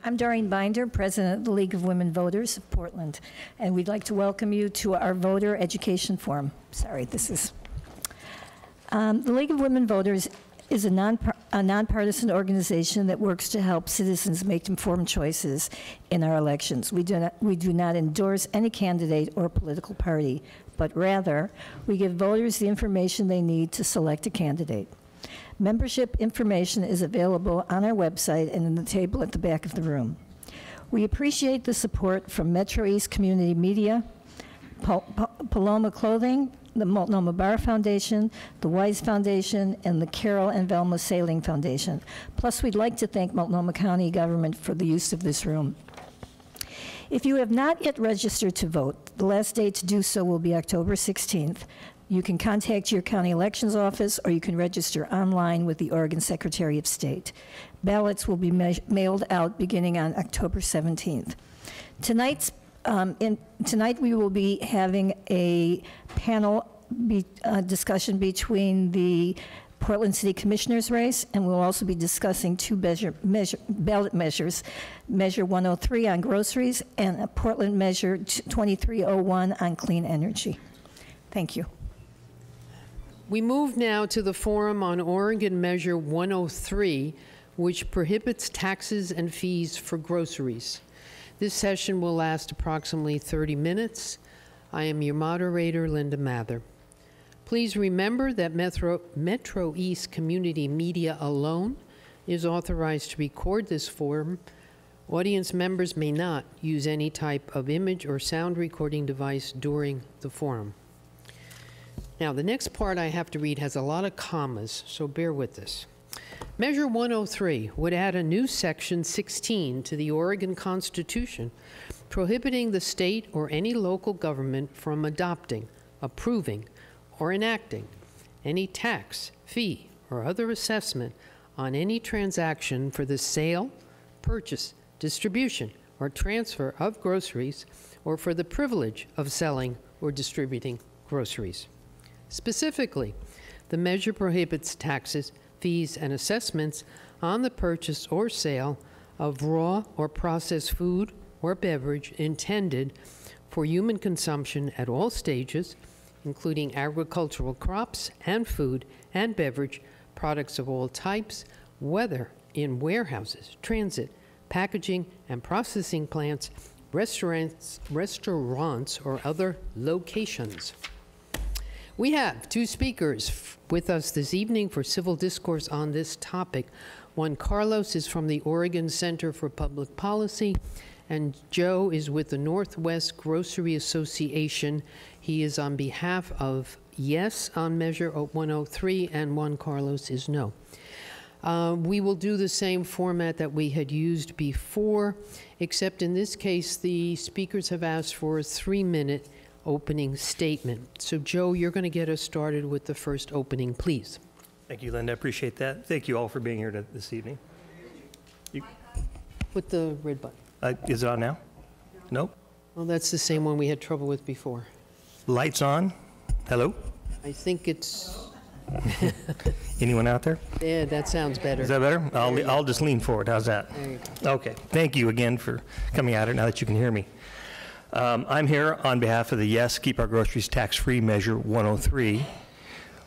I'm Doreen Binder, President of the League of Women Voters of Portland, and we'd like to welcome you to our Voter Education Forum. Sorry, this is... the League of Women Voters is a nonpartisan organization that works to help citizens make informed choices in our elections. We do not endorse any candidate or political party, but rather, we give voters the information they need to select a candidate. Membership information is available on our website and in the table at the back of the room. We appreciate the support from Metro East Community Media, Paloma Clothing, the Multnomah Bar Foundation, the Wise Foundation, and the Carol and Velma Sailing Foundation. Plus, we'd like to thank Multnomah County government for the use of this room. If you have not yet registered to vote, the last day to do so will be October 16th. You can contact your county elections office, or you can register online with the Oregon Secretary of State. Ballots will be mailed out beginning on October 17th. Tonight we will be having a panel discussion between the Portland City Commissioner's race, and we'll also be discussing two ballot measures, Measure 103 on groceries and a Portland Measure 2301 on clean energy. Thank you. We move now to the forum on Oregon Measure 103, which prohibits taxes and fees for groceries. This session will last approximately 30 minutes. I am your moderator, Linda Mather. Please remember that Metro East Community Media alone is authorized to record this forum. Audience members may not use any type of image or sound recording device during the forum. Now, the next part I have to read has a lot of commas, so bear with this. Measure 103 would add a new Section 16 to the Oregon Constitution, prohibiting the state or any local government from adopting, approving, or enacting any tax, fee, or other assessment on any transaction for the sale, purchase, distribution, or transfer of groceries, or for the privilege of selling or distributing groceries. Specifically, the measure prohibits taxes, fees, and assessments on the purchase or sale of raw or processed food or beverage intended for human consumption at all stages, including agricultural crops and food and beverage products of all types, whether in warehouses, transit, packaging and processing plants, restaurants, or other locations. We have two speakers with us this evening for civil discourse on this topic. Juan Carlos is from the Oregon Center for Public Policy, and Joe is with the Northwest Grocery Association. He is on behalf of yes on Measure 103, and Juan Carlos is no. We will do the same format that we had used before, except in this case, the speakers have asked for a 3-minute opening statement. So Joe, you're going to get us started with the first opening, please. Thank you, Linda. I appreciate that. Thank you all for being here this evening. Put the red button. Is it on now? Nope. Well, that's the same one we had trouble with before. Lights on. Hello? I think it's... Anyone out there? Yeah, that sounds better. Is that better? I'll just lean forward. How's that? There you go. Okay. Thank you again for coming out here now that you can hear me. I'm here on behalf of the Yes, Keep Our Groceries Tax-Free Measure 103.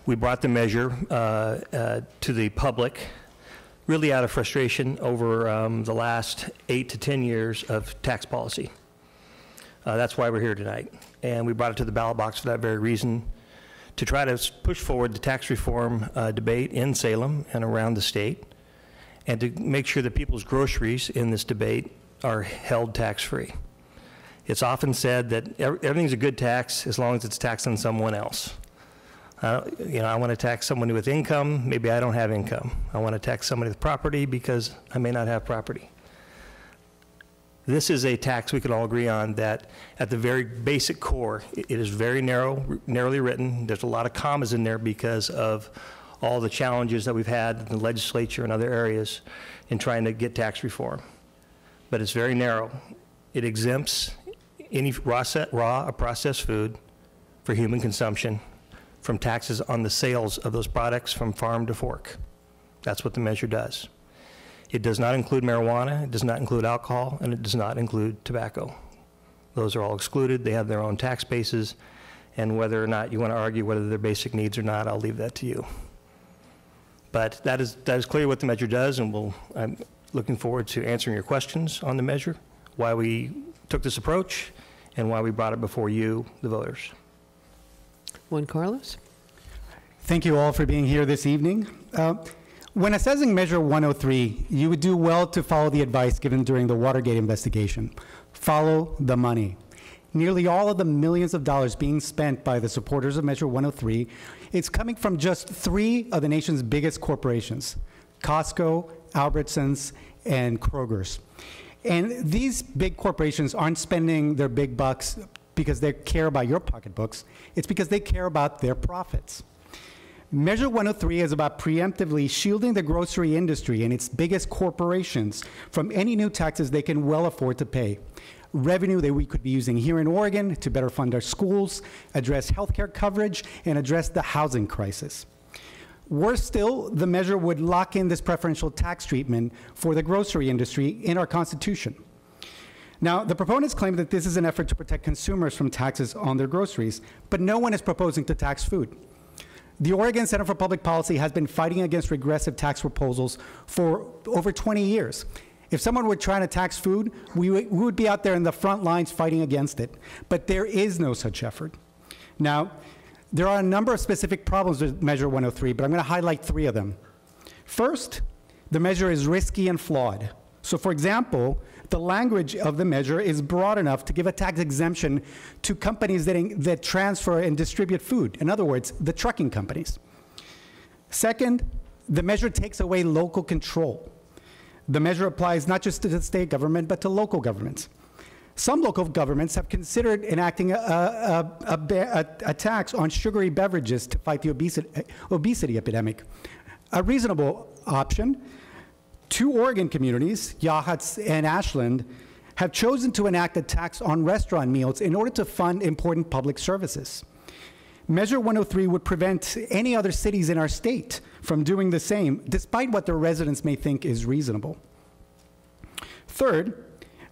We brought the measure to the public really out of frustration over the last 8 to 10 years of tax policy. That's why we're here tonight. And we brought it to the ballot box for that very reason, to try to push forward the tax reform debate in Salem and around the state, and to make sure that people's groceries in this debate are held tax-free. It's often said that everything's a good tax as long as it's taxed on someone else. I want to tax someone with income, maybe I don't have income. I want to tax somebody with property because I may not have property. This is a tax we could all agree on that at the very basic core, it is very narrowly written. There's a lot of commas in there because of all the challenges that we've had in the legislature and other areas in trying to get tax reform. But it's very narrow. It exempts any raw or processed food for human consumption from taxes on the sales of those products from farm to fork. That's what the measure does. It does not include marijuana, it does not include alcohol, and it does not include tobacco. Those are all excluded. They have their own tax bases, and whether or not you want to argue whether they're basic needs or not, I'll leave that to you. But that is clearly what the measure does, and I'm looking forward to answering your questions on the measure, why we took this approach, and why we brought it before you, the voters. Juan Carlos? Thank you all for being here this evening. When assessing Measure 103, you would do well to follow the advice given during the Watergate investigation. Follow the money. Nearly all of the millions of dollars being spent by the supporters of Measure 103 is coming from just 3 of the nation's biggest corporations, Costco, Albertsons, and Kroger's. And these big corporations aren't spending their big bucks because they care about your pocketbooks. It's because they care about their profits. Measure 103 is about preemptively shielding the grocery industry and its biggest corporations from any new taxes they can well afford to pay. Revenue that we could be using here in Oregon to better fund our schools, address healthcare coverage, and address the housing crisis. Worse still, the measure would lock in this preferential tax treatment for the grocery industry in our Constitution. Now, the proponents claim that this is an effort to protect consumers from taxes on their groceries, but no one is proposing to tax food. The Oregon Center for Public Policy has been fighting against regressive tax proposals for over 20 years. If someone were trying to tax food, we would be out there in the front lines fighting against it. But there is no such effort. Now, there are a number of specific problems with Measure 103, but I'm going to highlight 3 of them. First, the measure is risky and flawed. So, for example, the language of the measure is broad enough to give a tax exemption to companies that transfer and distribute food. In other words, the trucking companies. Second, the measure takes away local control. The measure applies not just to the state government, but to local governments. Some local governments have considered enacting a tax on sugary beverages to fight the obesity epidemic. A reasonable option. 2 Oregon communities, Yachats and Ashland, have chosen to enact a tax on restaurant meals in order to fund important public services. Measure 103 would prevent any other cities in our state from doing the same, despite what their residents may think is reasonable. Third,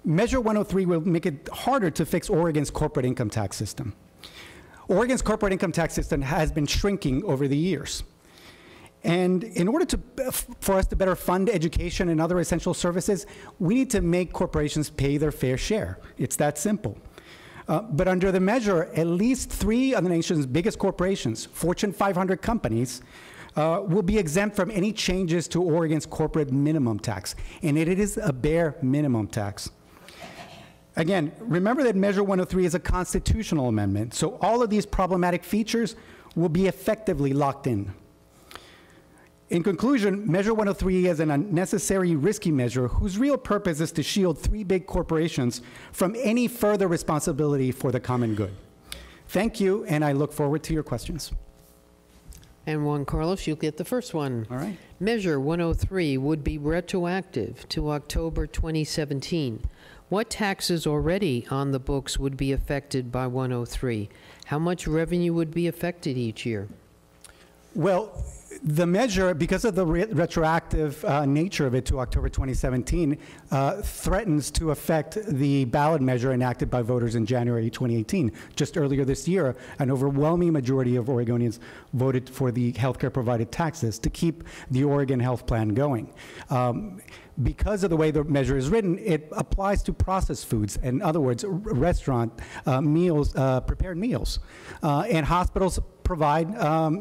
Measure 103 will make it harder to fix Oregon's corporate income tax system. Oregon's corporate income tax system has been shrinking over the years. And in order for us to better fund education and other essential services, we need to make corporations pay their fair share. It's that simple. But under the measure, at least 3 of the nation's biggest corporations, Fortune 500 companies, will be exempt from any changes to Oregon's corporate minimum tax. And it is a bare minimum tax. Again, remember that Measure 103 is a constitutional amendment, so all of these problematic features will be effectively locked in. In conclusion, Measure 103 is an unnecessary, risky measure whose real purpose is to shield 3 big corporations from any further responsibility for the common good. Thank you, and I look forward to your questions. And Juan Carlos, you'll get the first one. All right. Measure 103 would be retroactive to October 2017. What taxes already on the books would be affected by 103? How much revenue would be affected each year? Well, the measure, because of the retroactive nature of it to October 2017, threatens to affect the ballot measure enacted by voters in January 2018. Just earlier this year, an overwhelming majority of Oregonians voted for the healthcare provided taxes to keep the Oregon health plan going. Because of the way the measure is written, it applies to processed foods. In other words, restaurant meals, prepared meals. And hospitals provide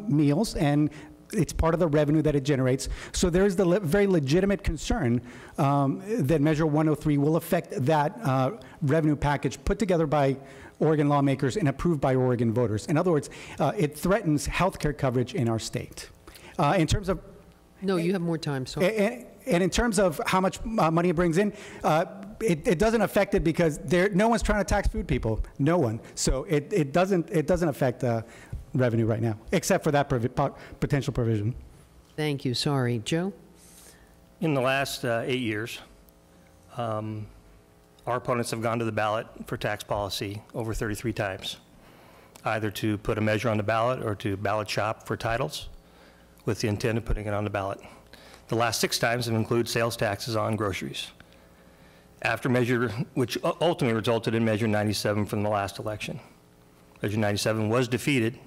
meals, and it's part of the revenue that it generates. So there's the very legitimate concern that Measure 103 will affect that revenue package put together by Oregon lawmakers and approved by Oregon voters. In other words, it threatens healthcare coverage in our state. In terms of... No, you have more time, sorry. And in terms of how much money it brings in, it doesn't affect it because no one's trying to tax food people. No one. So it doesn't affect revenue right now, except for that potential provision. Thank you. Sorry. Joe? In the last 8 years, our opponents have gone to the ballot for tax policy over 33 times, either to put a measure on the ballot or to ballot shop for titles with the intent of putting it on the ballot. The last 6 times have included sales taxes on groceries. After measure, which ultimately resulted in Measure 97 from the last election. Measure 97 was defeated,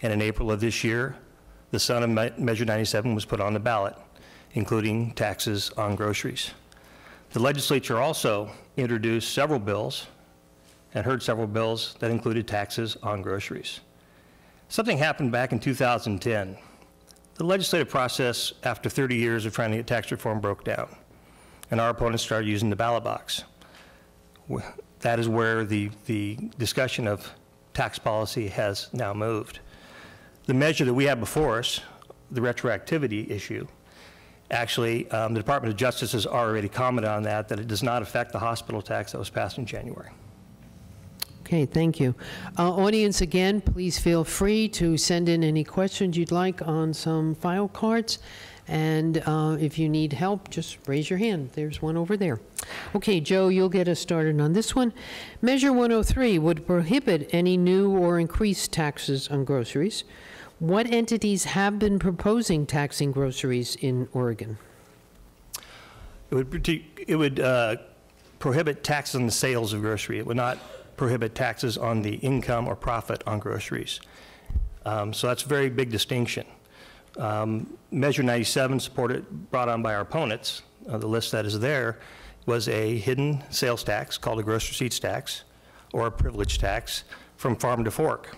and in April of this year, the son of Measure 97 was put on the ballot, including taxes on groceries. The legislature also introduced several bills and heard several bills that included taxes on groceries. Something happened back in 2010. The legislative process, after 30 years of trying to get tax reform, broke down, and our opponents started using the ballot box. That is where the discussion of tax policy has now moved. The measure that we have before us, the retroactivity issue, actually, the Department of Justice has already commented on that it does not affect the hospital tax that was passed in January. Okay, thank you. Audience, again, please feel free to send in any questions you'd like on some file cards. And if you need help, just raise your hand. There's one over there. Okay, Joe, you'll get us started on this one. Measure 103 would prohibit any new or increased taxes on groceries. What entities have been proposing taxing groceries in Oregon? It would prohibit taxes on the sales of grocery. It would not prohibit taxes on the income or profit on groceries. So that's a very big distinction. Measure 97, brought on by our opponents, the list that is there, was a hidden sales tax called a gross receipts tax or a privilege tax from farm to fork.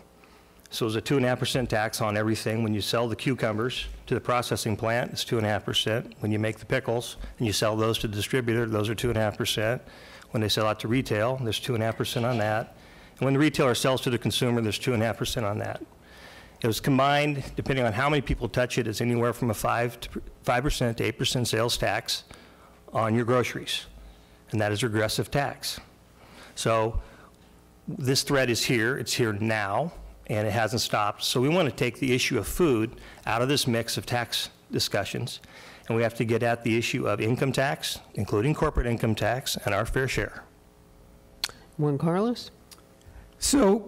So it was a 2.5% tax on everything. When you sell the cucumbers to the processing plant, it's 2.5%. When you make the pickles and you sell those to the distributor, those are 2.5%. When they sell out to retail, there's 2.5% on that. And when the retailer sells to the consumer, there's 2.5% on that. It was combined, depending on how many people touch it, it's anywhere from a 5% to 8% sales tax on your groceries. And that is a regressive tax. So this threat is here, it's here now, and it hasn't stopped. So we want to take the issue of food out of this mix of tax discussions, and we have to get at the issue of income tax, including corporate income tax, and our fair share. Juan Carlos? So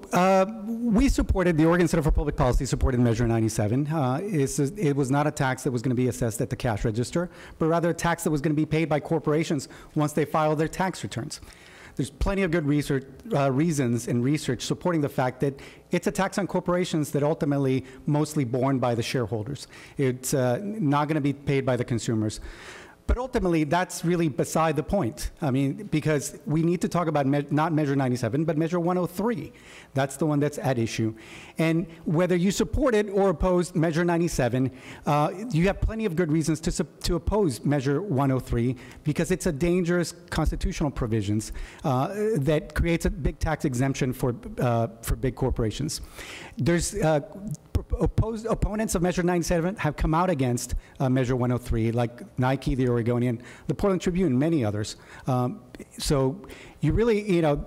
we supported, the Oregon Center for Public Policy supported Measure 97. It was not a tax that was going to be assessed at the cash register, but rather a tax that was going to be paid by corporations once they file their tax returns. There's plenty of good reasons in research supporting the fact that it's a tax on corporations that ultimately mostly borne by the shareholders. It's not going to be paid by the consumers. But ultimately, that's really beside the point. I mean, because we need to talk about not Measure 97, but Measure 103. That's the one that's at issue. And whether you support it or oppose Measure 97, you have plenty of good reasons to oppose Measure 103 because it's a dangerous constitutional provisions that creates a big tax exemption for big corporations. There's opponents of Measure 97 have come out against Measure 103, like Nike, the Oregonian, the Portland Tribune, many others. So you really, you know,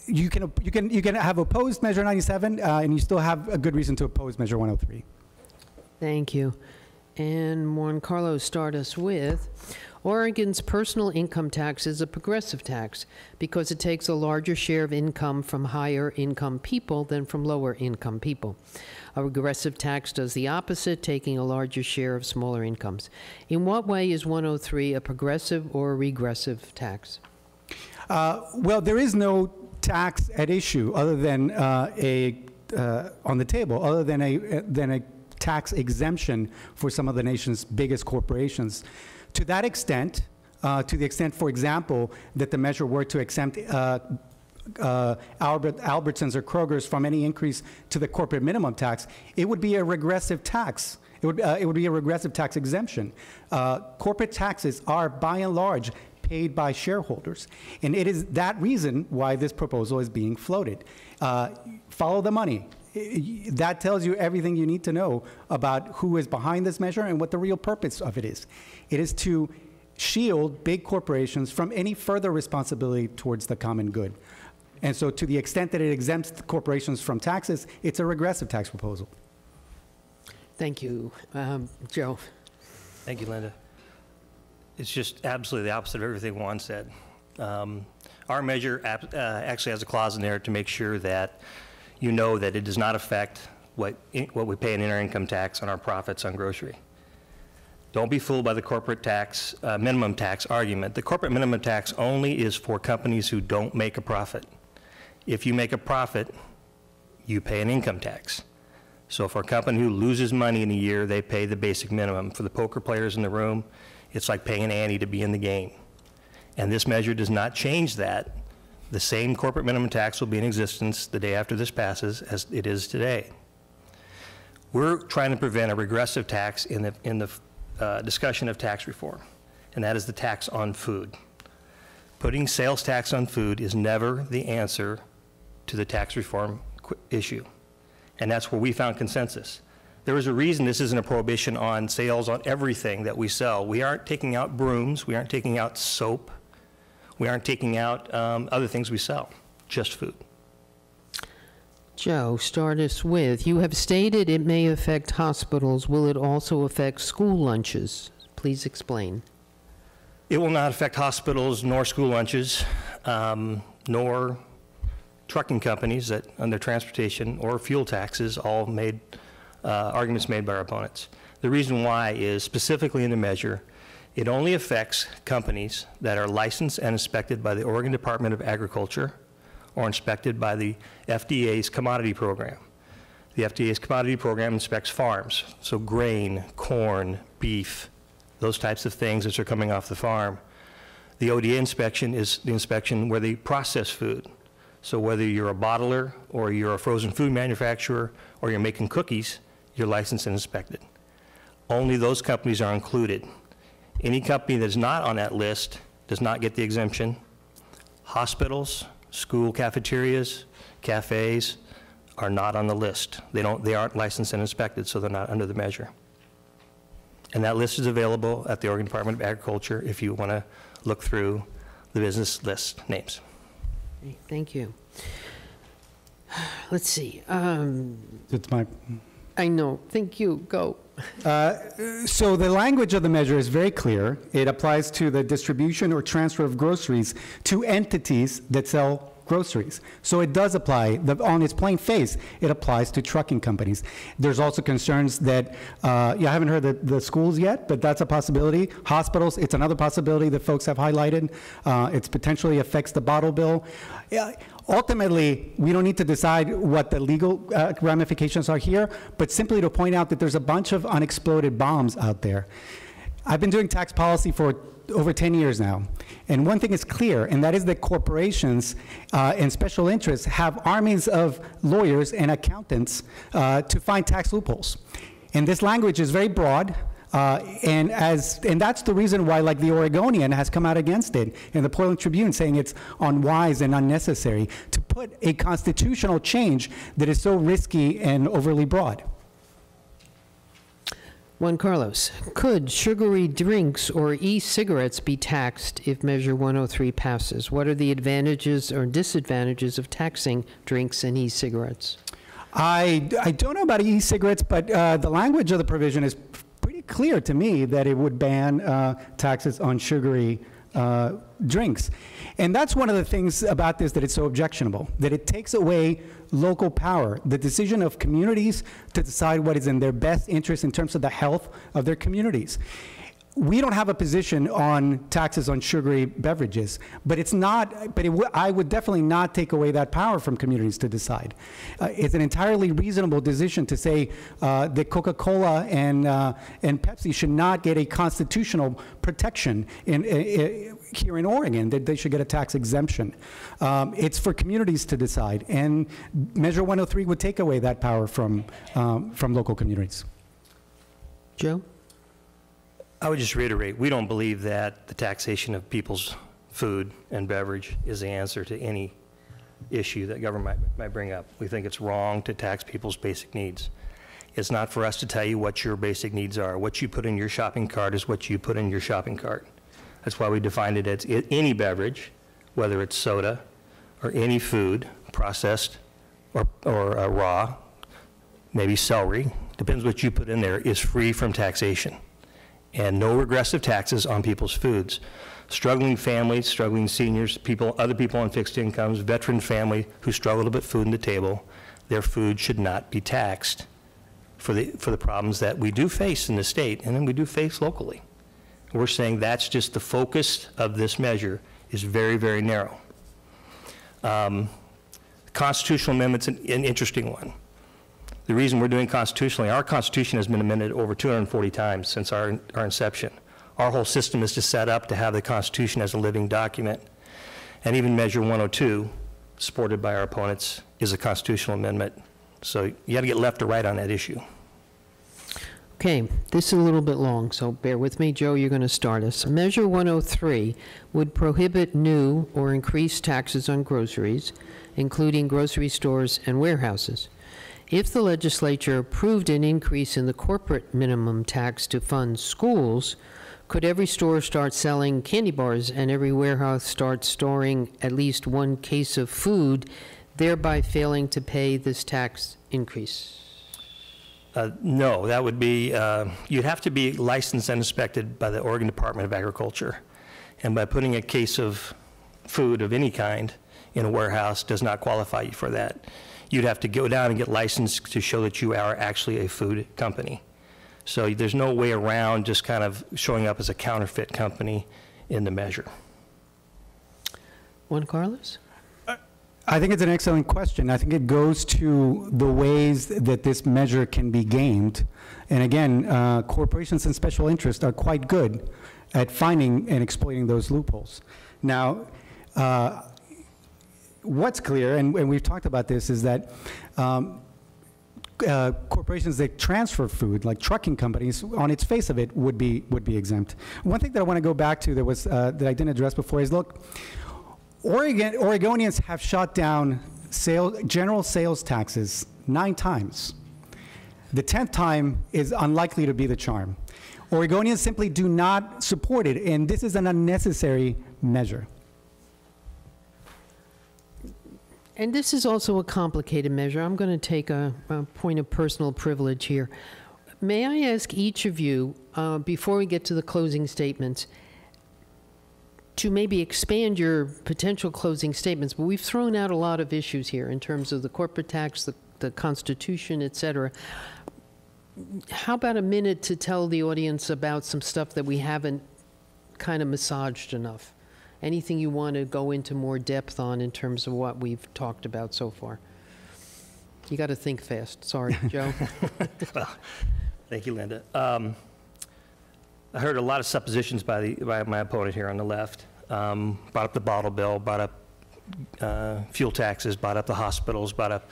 you can have opposed Measure 97, and you still have a good reason to oppose Measure 103. Thank you. And Juan Carlos, start us with, Oregon's personal income tax is a progressive tax because it takes a larger share of income from higher income people than from lower income people. A regressive tax does the opposite, taking a larger share of smaller incomes. In what way is 103 a progressive or a regressive tax? Well, there is no tax at issue other than on the table, other than a tax exemption for some of the nation's biggest corporations. To that extent, to the extent, for example, that the measure were to exempt Albertsons or Kroger's from any increase to the corporate minimum tax, it would be a regressive tax. It would be a regressive tax exemption. Corporate taxes are, by and large, paid by shareholders. And it is that reason why this proposal is being floated. Follow the money. That tells you everything you need to know about who is behind this measure and what the real purpose of it is. It is to shield big corporations from any further responsibility towards the common good. And so to the extent that it exempts corporations from taxes, it's a regressive tax proposal. Thank you. Joe. Thank you, Linda. It's just absolutely the opposite of everything Juan said. Our measure actually has a clause in there to make sure that you know that it does not affect what we pay in income tax on our profits on grocery. Don't be fooled by the corporate tax, minimum tax argument. The corporate minimum tax only is for companies who don't make a profit. If you make a profit, you pay an income tax. So for a company who loses money in a year, they pay the basic minimum. For the poker players in the room, it's like paying an ante to be in the game. And this measure does not change that. The same corporate minimum tax will be in existence the day after this passes as it is today. We're trying to prevent a regressive tax in the discussion of tax reform, and that is the tax on food. Putting sales tax on food is never the answer to the tax reform issue, and that's where we found consensus. There is a reason this isn't a prohibition on sales on everything that we sell. We aren't taking out brooms, we aren't taking out soap, we aren't taking out other things we sell, just food. Joe, start us with, you have stated it may affect hospitals. Will it also affect school lunches? Please explain. It will not affect hospitals nor school lunches, nor trucking companies that under transportation or fuel taxes, all made arguments made by our opponents. The reason why is specifically in the measure, it only affects companies that are licensed and inspected by the Oregon Department of Agriculture or inspected by the FDA's commodity program. The FDA's commodity program inspects farms, so grain, corn, beef, those types of things that are coming off the farm. The ODA inspection is the inspection where they process food. So whether you're a bottler or you're a frozen food manufacturer or you're making cookies, you're licensed and inspected. Only those companies are included. Any company that's not on that list does not get the exemption. Hospitals, school cafeterias, cafes are not on the list. They aren't licensed and inspected, so they're not under the measure. And that list is available at the Oregon Department of Agriculture if you want to look through the business list names. Okay, thank you. Let's see. It's my... I know. Thank you. Go. So the language of the measure is very clear. It applies to the distribution or transfer of groceries to entities that sell groceries. So it does apply, on its plain face, it applies to trucking companies. There's also concerns that, I haven't heard the schools yet, but that's a possibility. Hospitals, it's another possibility that folks have highlighted. It potentially affects the bottle bill. Ultimately, we don't need to decide what the legal ramifications are here, but simply to point out that there's a bunch of unexploded bombs out there. I've been doing tax policy for over 10 years now, and one thing is clear, and that is that corporations and special interests have armies of lawyers and accountants to find tax loopholes. And this language is very broad, and that's the reason why, like, the Oregonian has come out against it, and the Portland Tribune saying it's unwise and unnecessary to put a constitutional change that is so risky and overly broad. Juan Carlos, could sugary drinks or e-cigarettes be taxed if Measure 103 passes? What are the advantages or disadvantages of taxing drinks and e-cigarettes? I don't know about e-cigarettes, but the language of the provision is pretty clear to me that it would ban taxes on sugary drinks. And that's one of the things about this that it's so objectionable, that it takes away local power, the decision of communities to decide what is in their best interest in terms of the health of their communities. We don't have a position on taxes on sugary beverages, but it's not, but I would definitely not take away that power from communities to decide. It's an entirely reasonable decision to say that Coca-Cola and Pepsi should not get a constitutional protection here in Oregon, that they should get a tax exemption. It's for communities to decide, and Measure 103 would take away that power from local communities. Joe? I would just reiterate, we don't believe that the taxation of people's food and beverage is the answer to any issue that government might bring up. We think it's wrong to tax people's basic needs. It's not for us to tell you what your basic needs are. What you put in your shopping cart is what you put in your shopping cart. That's why we defined it as any beverage, whether it's soda or any food, processed or raw, maybe celery, depends what you put in there, is free from taxation. And no regressive taxes on people's foods. Struggling families, struggling seniors, other people on fixed incomes, veteran family who struggle to put food on the table, their food should not be taxed for the problems that we do face in the state and then we do face locally. We're saying that's just the focus of this measure is very, very narrow. Constitutional amendment's an interesting one. The reason we're doing constitutionally, our Constitution has been amended over 240 times since our inception. Our whole system is just set up to have the Constitution as a living document. And even Measure 102, supported by our opponents, is a constitutional amendment. So you got to get left or right on that issue. Okay, this is a little bit long, so bear with me. Joe, you're going to start us. Measure 103 would prohibit new or increased taxes on groceries, including grocery stores and warehouses. If the legislature approved an increase in the corporate minimum tax to fund schools, could every store start selling candy bars and every warehouse start storing at least one case of food, thereby failing to pay this tax increase? No, that would be, you'd have to be licensed and inspected by the Oregon Department of Agriculture. And by putting a case of food of any kind in a warehouse does not qualify you for that. You'd have to go down and get licensed to show that you are actually a food company. So there's no way around just kind of showing up as a counterfeit company in the measure. Juan Carlos? I think it's an excellent question. I think it goes to the ways that this measure can be gamed. And again, corporations and special interests are quite good at finding and exploiting those loopholes. Now, what's clear, and we've talked about this, is that corporations that transfer food, like trucking companies, on its face of it, would be exempt. One thing that I want to go back to that was that I didn't address before is, look, Oregonians have shot down general sales taxes 9 times. The 10th time is unlikely to be the charm. Oregonians simply do not support it, and this is an unnecessary measure. And this is also a complicated measure. I'm going to take a point of personal privilege here. May I ask each of you, before we get to the closing statements, to maybe expand your potential closing statements? But we've thrown out a lot of issues here in terms of the corporate tax, the Constitution, et cetera. How about a minute to tell the audience about some stuff that we haven't kind of massaged enough? Anything you want to go into more depth on in terms of what we've talked about so far? You got to think fast. Sorry, Joe. Well, thank you, Linda. I heard a lot of suppositions by my opponent here on the left. Brought up the bottle bill, brought up fuel taxes, brought up the hospitals, brought up,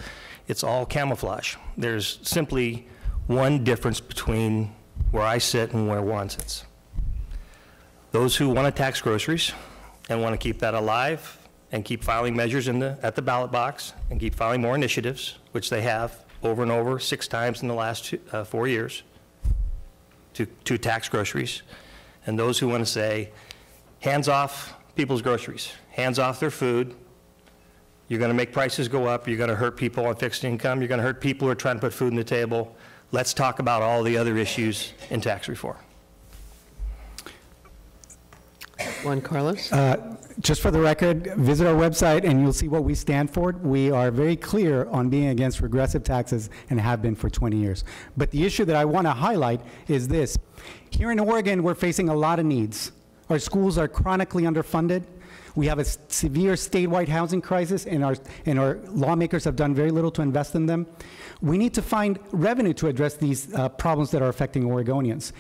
it's all camouflage. There's simply one difference between where I sit and where Juan sits. Those who want to tax groceries and want to keep that alive and keep filing measures at the ballot box and keep filing more initiatives, which they have over and over 6 times in the last 4 years, to tax groceries, and those who want to say, hands off people's groceries, hands off their food, you're going to make prices go up, you're going to hurt people on fixed income, you're going to hurt people who are trying to put food on the table. Let's talk about all the other issues in tax reform. Juan Carlos? Just for the record, visit our website and you'll see what we stand for. We are very clear on being against regressive taxes and have been for 20 years. But the issue that I want to highlight is this. Here in Oregon, we're facing a lot of needs. Our schools are chronically underfunded. We have a severe statewide housing crisis, and our lawmakers have done very little to invest in them. We need to find revenue to address these problems that are affecting Oregonians.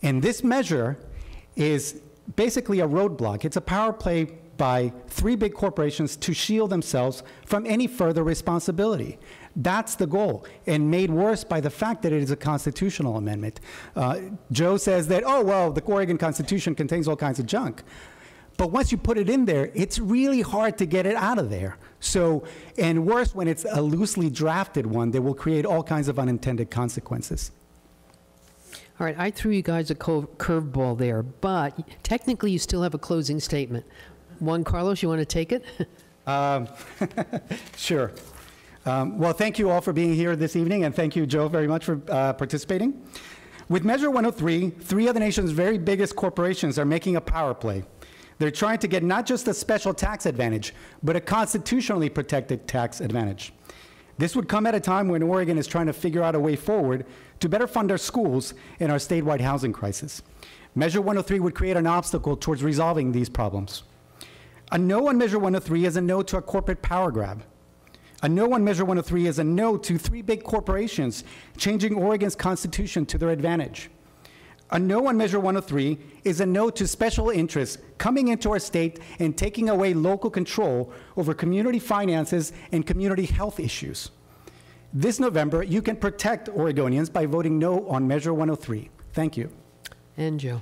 And this measure is basically a roadblock. It's a power play by 3 big corporations to shield themselves from any further responsibility. That's the goal, and made worse by the fact that it is a constitutional amendment. Joe says that, oh, well, the Oregon Constitution contains all kinds of junk. But once you put it in there, it's really hard to get it out of there. So, and worse when it's a loosely drafted one that will create all kinds of unintended consequences. All right, I threw you guys a curveball there, but technically you still have a closing statement. Juan Carlos, you want to take it? Sure. Well, thank you all for being here this evening, and thank you, Joe, very much for participating. With Measure 103, 3 of the nation's very biggest corporations are making a power play. They're trying to get not just a special tax advantage, but a constitutionally protected tax advantage. This would come at a time when Oregon is trying to figure out a way forward to better fund our schools and our statewide housing crisis. Measure 103 would create an obstacle towards resolving these problems. A no on Measure 103 is a no to a corporate power grab. A no on Measure 103 is a no to 3 big corporations changing Oregon's constitution to their advantage. A no on Measure 103 is a no to special interests coming into our state and taking away local control over community finances and community health issues. This November, you can protect Oregonians by voting no on Measure 103. Thank you. And Joe.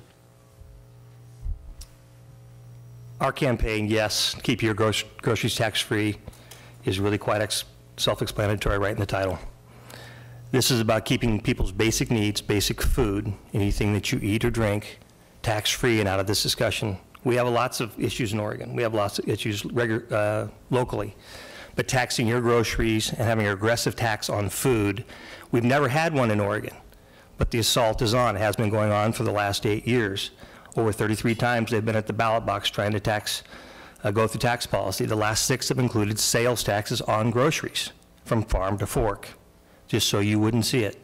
Our campaign, yes, keep your groceries tax-free, is really quite self-explanatory right in the title. This is about keeping people's basic needs, basic food, anything that you eat or drink, tax-free and out of this discussion. We have lots of issues in Oregon. We have lots of issues locally. But taxing your groceries and having an aggressive tax on food, we've never had one in Oregon. But the assault is on. It has been going on for the last 8 years. Over 33 times they've been at the ballot box trying to go through tax policy. The last 6 have included sales taxes on groceries from farm to fork, just so you wouldn't see it.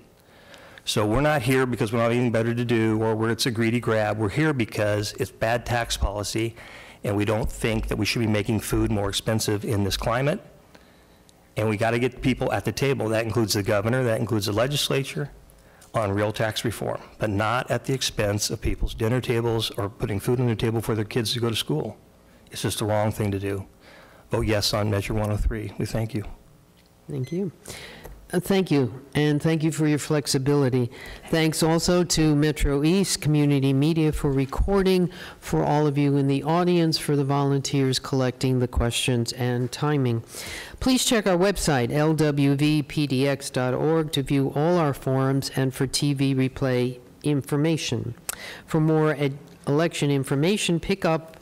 So we're not here because we don't have anything better to do or where it's a greedy grab. We're here because it's bad tax policy and we don't think that we should be making food more expensive in this climate. And we got to get people at the table. That includes the governor, that includes the legislature, on real tax reform, but not at the expense of people's dinner tables or putting food on their table for their kids to go to school. It's just the wrong thing to do. Vote yes on Measure 103. We thank you. Thank you. Thank you, and thank you for your flexibility. Thanks also to Metro East Community Media for recording, for all of you in the audience, for the volunteers collecting the questions and timing. Please check our website, lwvpdx.org, to view all our forums and for TV replay information. For more election information, pick up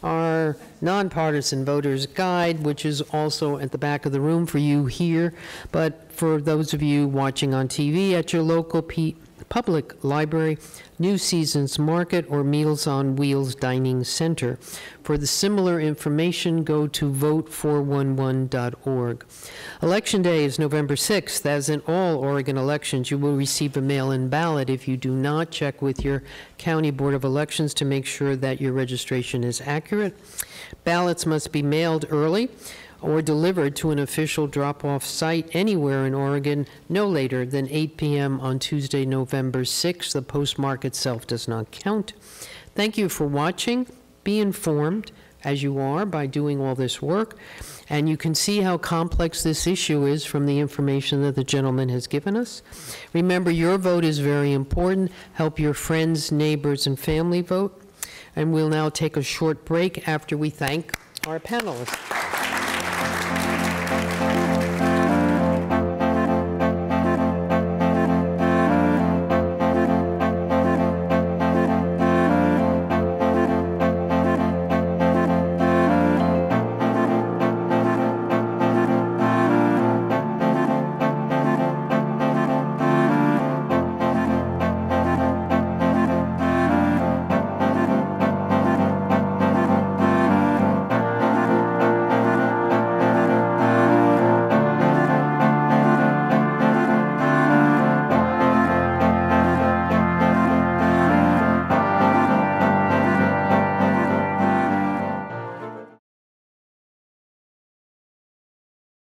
our nonpartisan voters guide, which is also at the back of the room for you here, but for those of you watching on TV at your local public library, New Seasons Market, or Meals on Wheels Dining Center. For the similar information, go to vote411.org. Election Day is November 6th. As in all Oregon elections, you will receive a mail-in ballot if you do not check with your County Board of Elections to make sure that your registration is accurate. Ballots must be mailed early or delivered to an official drop-off site anywhere in Oregon no later than 8 p.m. on Tuesday, November 6th. The postmark itself does not count. Thank you for watching. Be informed, as you are, by doing all this work. And you can see how complex this issue is from the information that the gentleman has given us. Remember, your vote is very important. Help your friends, neighbors, and family vote. And we'll now take a short break after we thank our panelists.